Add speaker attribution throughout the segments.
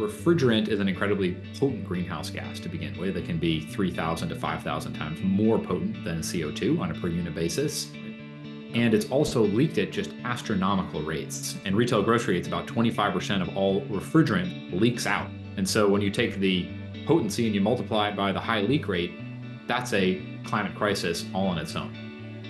Speaker 1: refrigerant is an incredibly potent greenhouse gas to begin with. It can be 3,000 to 5,000 times more potent than CO2 on a per unit basis. And it's also leaked at just astronomical rates. In retail grocery, it's about 25% of all refrigerant leaks out. And so when you take the potency and you multiply it by the high leak rate, that's a climate crisis all on its own.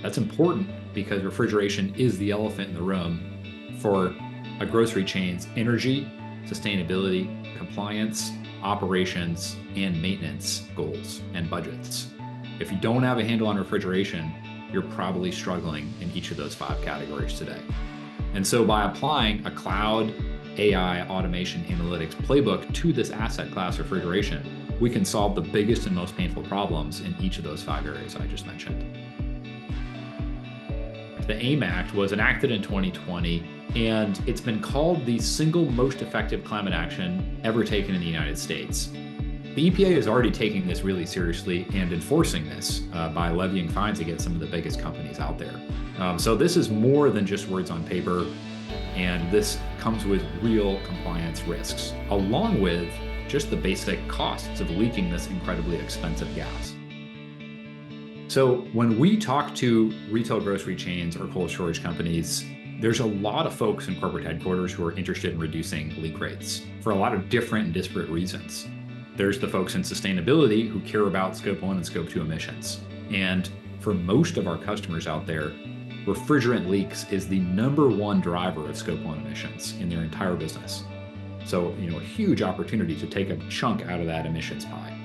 Speaker 1: That's important because refrigeration is the elephant in the room for a grocery chain's energy, sustainability, compliance, operations, and maintenance goals and budgets. If you don't have a handle on refrigeration, you're probably struggling in each of those 5 categories today. And so by applying a cloud, AI, automation, analytics playbook to this asset class refrigeration, we can solve the biggest and most painful problems in each of those 5 areas I just mentioned. The AIM Act was enacted in 2020, and it's been called the single most effective climate action ever taken in the United States. The EPA is already taking this really seriously and enforcing this by levying fines against some of the biggest companies out there. So this is more than just words on paper, and this comes with real compliance risks, along with just the basic costs of leaking this incredibly expensive gas. So when we talk to retail grocery chains or cold storage companies, there's a lot of folks in corporate headquarters who are interested in reducing leak rates for a lot of different and disparate reasons. There's the folks in sustainability who care about Scope 1 and Scope 2 emissions. And for most of our customers out there, refrigerant leaks is the #1 driver of Scope 1 emissions in their entire business. So, a huge opportunity to take a chunk out of that emissions pie.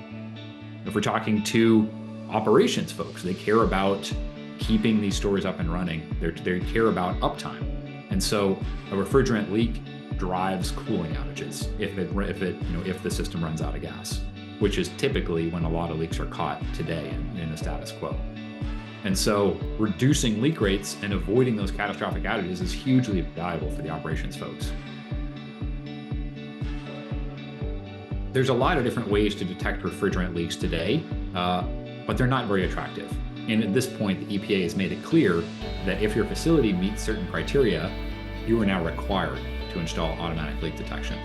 Speaker 1: If we're talking to operations folks, they care about keeping these stores up and running. They care about uptime. And so a refrigerant leak drives cooling outages if the system runs out of gas, which is typically when a lot of leaks are caught today in the status quo. And so reducing leak rates and avoiding those catastrophic outages is hugely valuable for the operations folks. There's a lot of different ways to detect refrigerant leaks today, but they're not very attractive. And at this point, the EPA has made it clear that if your facility meets certain criteria, you are now required to install automatic leak detection.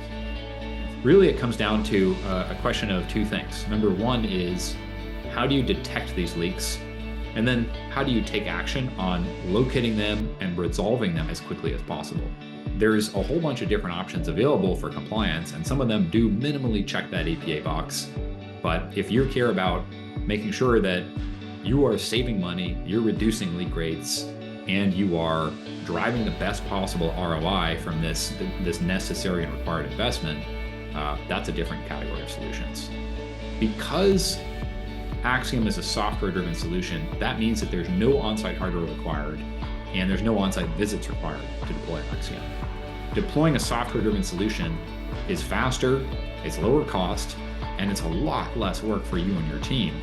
Speaker 1: Really, it comes down to a question of 2 things. Number 1 is, how do you detect these leaks? And then how do you take action on locating them and resolving them as quickly as possible? There's a whole bunch of different options available for compliance, and some of them do minimally check that EPA box. But if you care about making sure that you are saving money, you're reducing leak rates, and you are driving the best possible ROI from this necessary and required investment, that's a different category of solutions. Because Axiom is a software-driven solution, that means that there's no on-site hardware required, and there's no on-site visits required to deploy Axiom. Deploying a software-driven solution is faster, it's lower cost, and it's a lot less work for you and your team